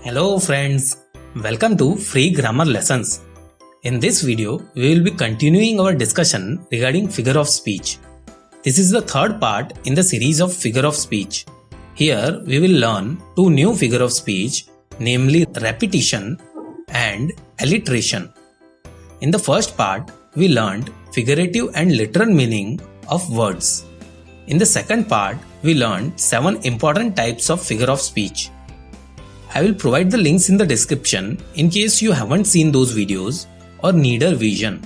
Hello friends, welcome to Free Grammar Lessons. In this video, we will be continuing our discussion regarding figure of speech. This is the third part in the series of figure of speech. Here we will learn two new figure of speech, namely repetition and alliteration. In the first part, we learned figurative and literal meaning of words. In the second part, we learned 7 important types of figure of speech. I will provide the links in the description in case you haven't seen those videos or need a revision.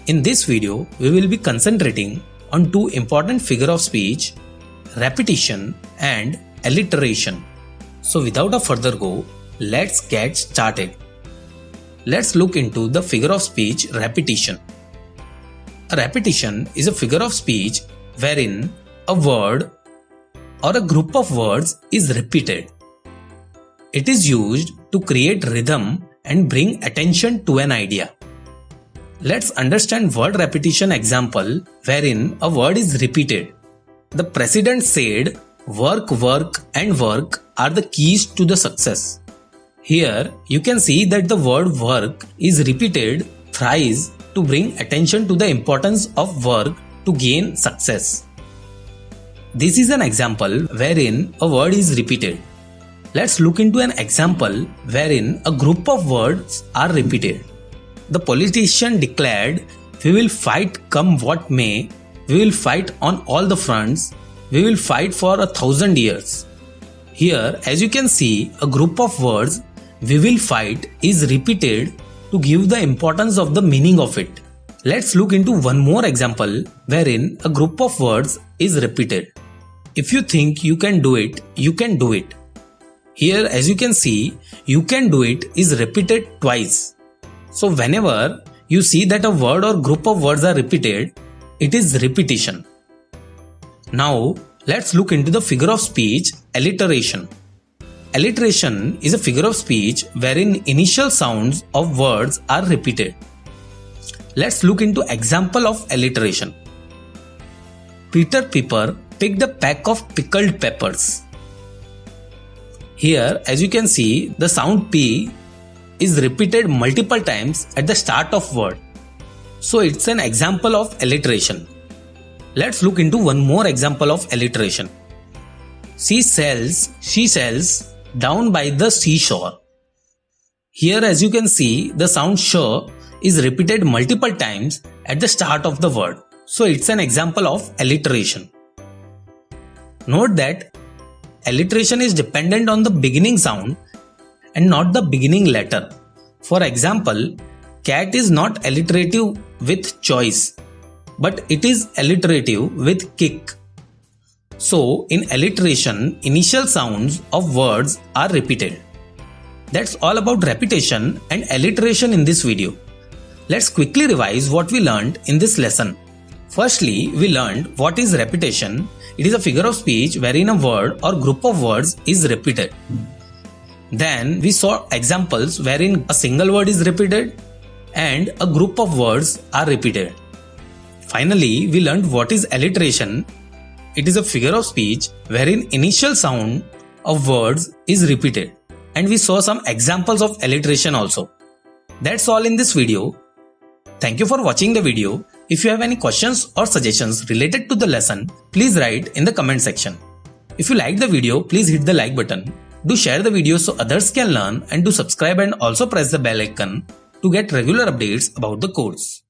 In this video, we will be concentrating on two important figure of speech, repetition and alliteration. So without a further go, let's get started. Let's look into the figure of speech repetition. A repetition is a figure of speech wherein a word or a group of words is repeated. It is used to create rhythm and bring attention to an idea. Let's understand word repetition example wherein a word is repeated. The president said, "Work, work and work are the keys to the success." Here you can see that the word work is repeated thrice to bring attention to the importance of work to gain success. This is an example wherein a word is repeated. Let's look into an example wherein a group of words are repeated. The politician declared, "We will fight come what may, we will fight on all the fronts, we will fight for 1,000 years. Here, as you can see, a group of words, "we will fight," is repeated to give the importance of the meaning of it. Let's look into one more example wherein a group of words is repeated. If you think you can do it, you can do it. Here, as you can see, "you can do it" is repeated twice. So whenever you see that a word or group of words are repeated, it is repetition. Now, let's look into the figure of speech alliteration. Alliteration is a figure of speech wherein initial sounds of words are repeated. Let's look into example of alliteration. Peter Piper picked a pack of pickled peppers. Here, as you can see, the sound P is repeated multiple times at the start of word. So it's an example of alliteration. Let's look into one more example of alliteration. She sells down by the seashore. Here, as you can see, the sound sh is repeated multiple times at the start of the word. So it's an example of alliteration. Note that alliteration is dependent on the beginning sound and not the beginning letter. For example, cat is not alliterative with choice, but it is alliterative with kick. So in alliteration, initial sounds of words are repeated. That's all about repetition and alliteration in this video. Let's quickly revise what we learned in this lesson. Firstly, we learned what is repetition. It is a figure of speech wherein a word or group of words is repeated. Then we saw examples wherein a single word is repeated and a group of words are repeated. Finally, we learned what is alliteration. It is a figure of speech wherein initial sound of words is repeated. And we saw some examples of alliteration also. That's all in this video. Thank you for watching the video. If you have any questions or suggestions related to the lesson, please write in the comment section. If you liked the video, please hit the like button. Do share the video so others can learn, and do subscribe and also press the bell icon to get regular updates about the course.